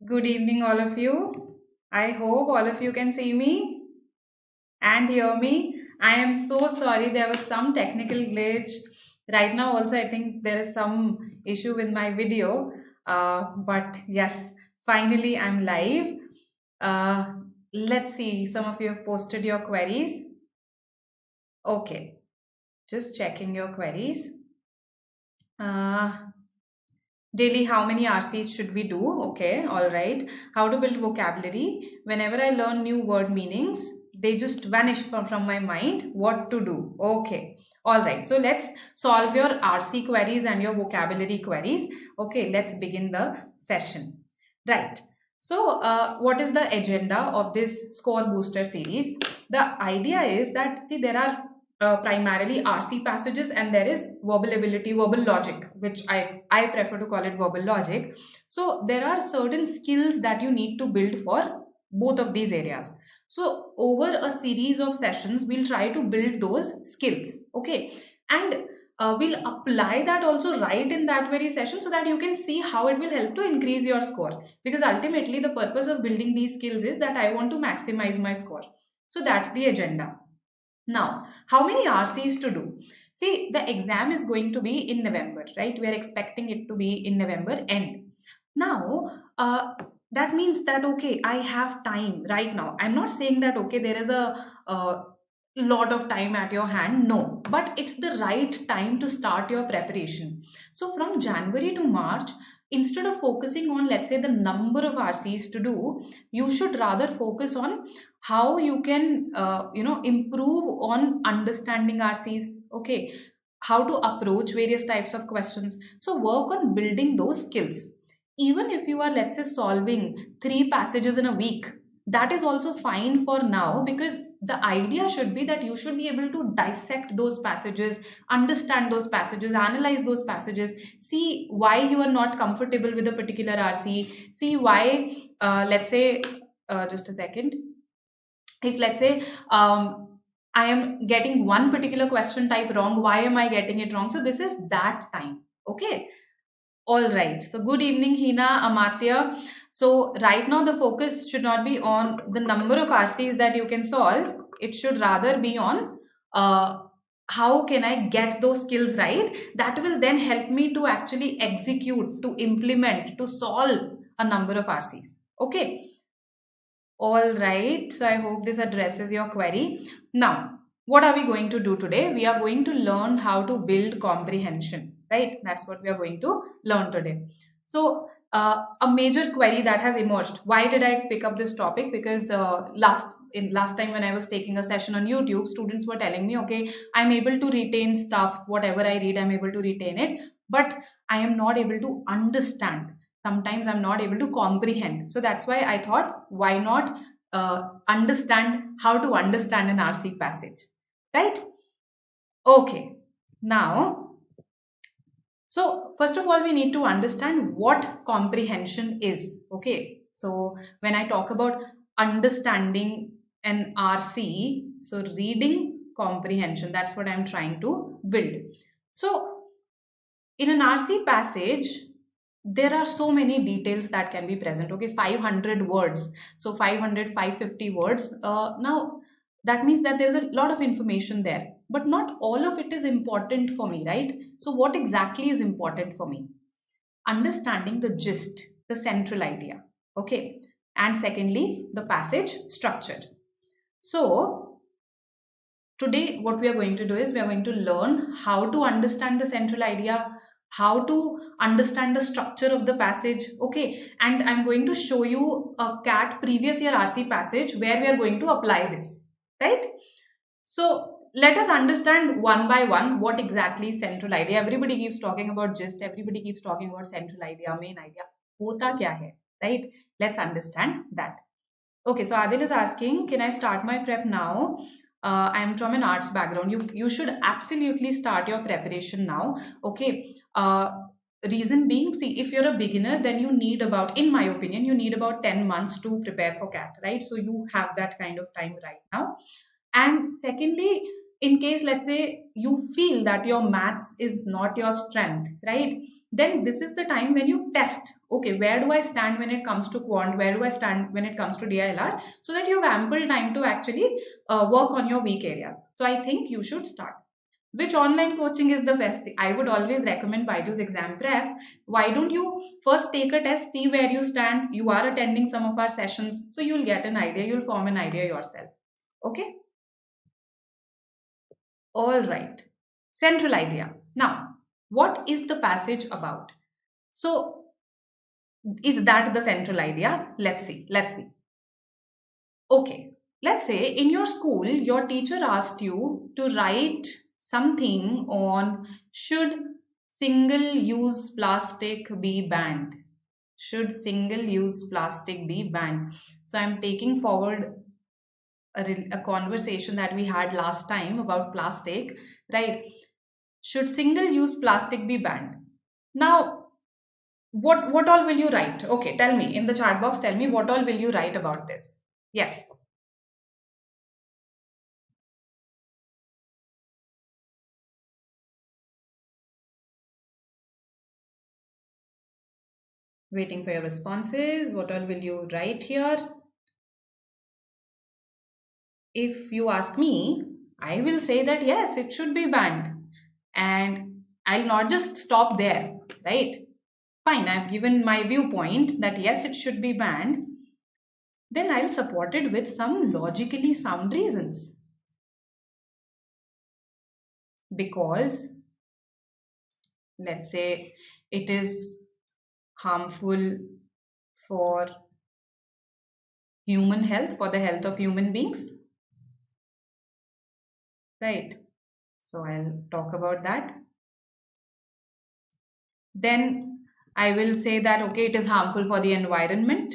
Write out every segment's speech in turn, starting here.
Good evening, all of you. I hope all of you can see me and hear me. I am so sorry there was some technical glitch. Right now, also, I think there is some issue with my video. But yes, finally, I'm live. Uh, let's see. Some of you have posted your queries. Okay, just checking your queries. Uh, Daily, how many RCs should we do? Okay, all right. How to build vocabulary. Whenever I learn new word meanings, they just vanish from my mind. What to do? Okay, all right. So let's solve your RC queries and your vocabulary queries. Okay, let's begin the session. Right. So, what is the agenda of this score booster series? The idea is that, see, there are primarily RC passages and there is verbal ability, verbal logic, which I prefer to call it verbal logic. So there are certain skills that you need to build for both of these areas. So over a series of sessions, we'll try to build those skills. Okay. And we'll apply that also right in that very session so that you can see how it will help to increase your score. Because ultimately, the purpose of building these skills is that I want to maximize my score. So that's the agenda. Now, how many RCs to do? See, the exam is going to be in November, right? We are expecting it to be in November end. Now, that means that, okay, I have time right now. I'm not saying that, okay, there is a lot of time at your hand. No, but it's the right time to start your preparation. So from January to March, instead of focusing on, let's say, the number of RCs to do, you should rather focus on how you can improve on understanding RCs. Okay, how to approach various types of questions. So work on building those skills. Even if you are, let's say, solving 3 passages in a week, that is also fine for now, because the idea should be that you should be able to dissect those passages, understand those passages, analyze those passages, see why you are not comfortable with a particular RC, see why, let's say, just a second, if let's say I am getting one particular question type wrong, why am I getting it wrong? So this is that time. Okay, all right. So good evening, Hina, Amatya. So right now the focus should not be on the number of RCs that you can solve. It should rather be on how can I get those skills right, that will then help me to actually execute, to implement, to solve a number of RCs. Okay, all right, so I hope this addresses your query. Now, what are we going to do today? We are going to learn how to build comprehension, right? That's what we are going to learn today. So, a major query that has emerged. Why did I pick up this topic? Because last time when I was taking a session on YouTube, students were telling me, okay, I'm able to retain stuff, whatever I read, I'm able to retain it, but I am not able to understand. Sometimes I'm not able to comprehend. So that's why I thought, why not understand how to understand an RC passage, right? Okay, now, so first of all, we need to understand what comprehension is. Okay, so when I talk about understanding an RC, so reading comprehension, that's what I'm trying to build. So in an RC passage, there are so many details that can be present. Okay, 500 words, so 500, 550 words. Now that means that there's a lot of information there, but not all of it is important for me, right? So what exactly is important for me? Understanding the gist, the central idea. Okay, and secondly, the passage structure. So today what we are going to do is we are going to learn how to understand the central idea, how to understand the structure of the passage. Okay, and I'm going to show you a cat previous year RC passage where we are going to apply this, right? So let us understand one by one what exactly is central idea. Everybody keeps talking about gist, everybody keeps talking about central idea, main idea. Hota kya hai, right? Let's understand that. Okay, so Adil is asking, can I start my prep now? I'm from an arts background. You should absolutely start your preparation now. Okay. Reason being, see, if you're a beginner, then you need about, in my opinion, you need about 10 months to prepare for CAT, right? So you have that kind of time right now. And secondly, in case, let's say, you feel that your maths is not your strength, right? Then this is the time when you test, okay, where do I stand when it comes to quant, where do I stand when it comes to DILR, so that you have ample time to actually work on your weak areas. So I think you should start. Which online coaching is the best? I would always recommend BYJU'S Exam Prep. Why don't you first take a test, see where you stand? You are attending some of our sessions, so you'll get an idea, you'll form an idea yourself. Okay? All right. Central idea. Now, what is the passage about? So, is that the central idea? Let's see. Let's see. Okay. Let's say in your school, your teacher asked you to write something on should single-use plastic be banned? Should single-use plastic be banned? So I'm taking forward a conversation that we had last time about plastic, right? Should single-use plastic be banned? Now, what all will you write? Okay, tell me in the chat box. Tell me what all will you write about this? Yes. Waiting for your responses. What all will you write here? If you ask me, I will say that yes, it should be banned. And I'll not just stop there, right? Fine, I've given my viewpoint that yes, it should be banned. Then I'll support it with some logically sound reasons. Because, let's say, it is harmful for human health, for the health of human beings, right? So I'll talk about that. Then I will say that, okay, it is harmful for the environment.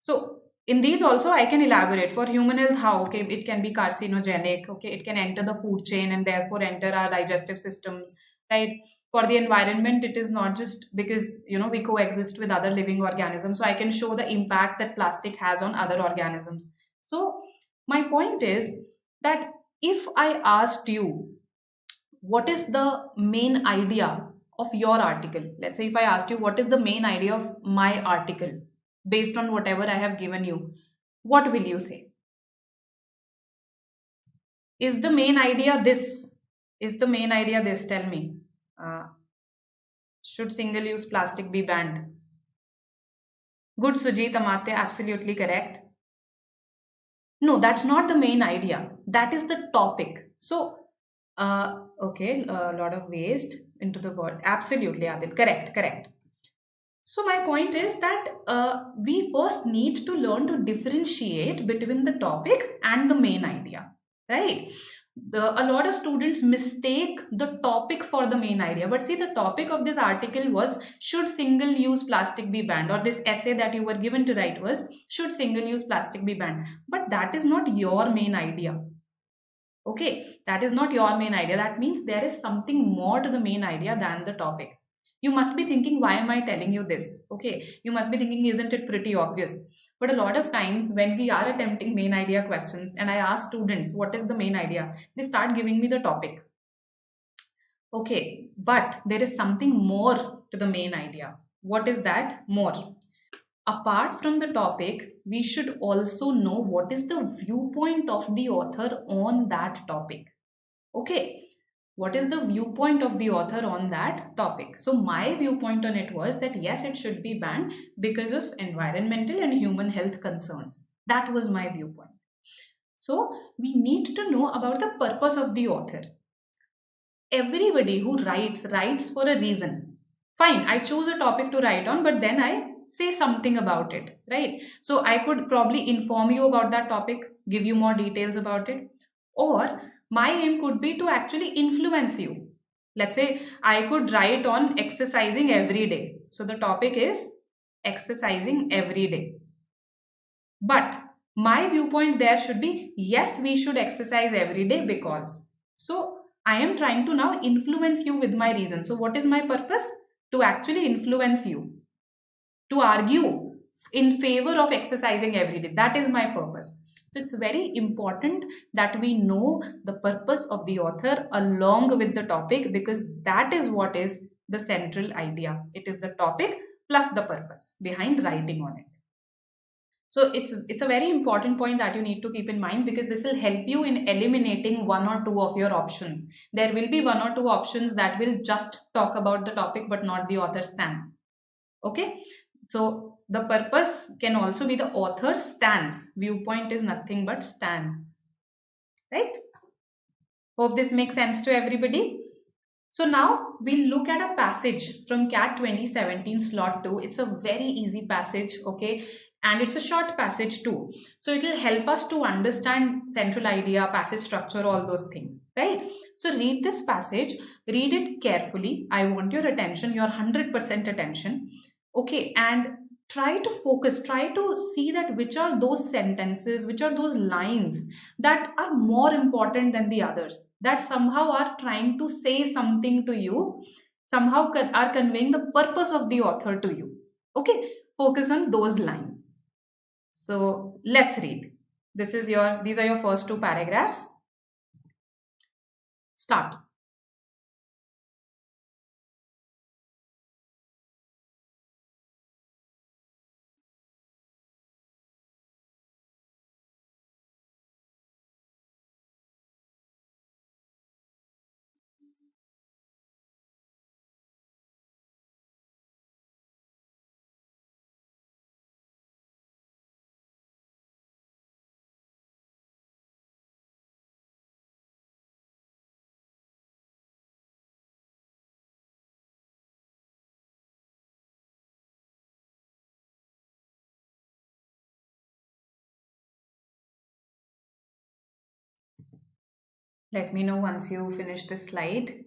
So in these also I can elaborate. For human health, how? Okay, it can be carcinogenic. Okay, it can enter the food chain and therefore enter our digestive systems, right? For the environment, it is not just because, you know, we coexist with other living organisms. So I can show the impact that plastic has on other organisms. So my point is that if I asked you, what is the main idea of your article? Let's say if I asked you, what is the main idea of my article based on whatever I have given you, what will you say? Is the main idea this? Is the main idea this? Tell me. Uh, should single-use plastic be banned? Good, Sujit Amate, absolutely correct. No, that's not the main idea. That is the topic. So, okay, a lot of waste into the world. Absolutely, Adil. Correct, correct. So my point is that we first need to learn to differentiate between the topic and the main idea, right? A lot of students mistake the topic for the main idea. But see, the topic of this article was should single-use plastic be banned, or this essay that you were given to write was should single-use plastic be banned. But that is not your main idea. Okay, that is not your main idea. That means there is something more to the main idea than the topic. You must be thinking, why am I telling you this? Okay, you must be thinking, isn't it pretty obvious? But a lot of times when we are attempting main idea questions and I ask students, what is the main idea? They start giving me the topic. Okay, but there is something more to the main idea. What is that? More. Apart from the topic, we should also know what is the viewpoint of the author on that topic. Okay, what is the viewpoint of the author on that topic? So my viewpoint on it was that yes, it should be banned because of environmental and human health concerns. That was my viewpoint. So we need to know about the purpose of the author. Everybody who writes for a reason. Fine, I choose a topic to write on, but then I say something about it, right? So I could probably inform you about that topic, give you more details about it, or my aim could be to actually influence you. Let's say I could write on exercising every day. So the topic is exercising every day. But my viewpoint there should be, yes, we should exercise every day because. So I am trying to now influence you with my reason. So what is my purpose? To actually influence you, to argue in favor of exercising every day. That is my purpose. So it's very important that we know the purpose of the author along with the topic, because that is what is the central idea. It is the topic plus the purpose behind writing on it. So it's a very important point that you need to keep in mind, because this will help you in eliminating one or two of your options. There will be one or two options that will just talk about the topic but not the author's stance. Okay, so the purpose can also be the author's stance. Viewpoint is nothing but stance, right? Hope this makes sense to everybody. So now we'll look at a passage from CAT 2017 slot 2. It's a very easy passage, okay? And it's a short passage too. So it will help us to understand central idea, passage structure, all those things, right? So read this passage, read it carefully. I want your attention, your 100% attention, okay? And try to focus, try to see that which are those sentences, which are those lines that are more important than the others, that somehow are trying to say something to you, somehow are conveying the purpose of the author to you. Okay, focus on those lines. So let's read. These are your first two paragraphs. Start. Let me know once you finish this slide.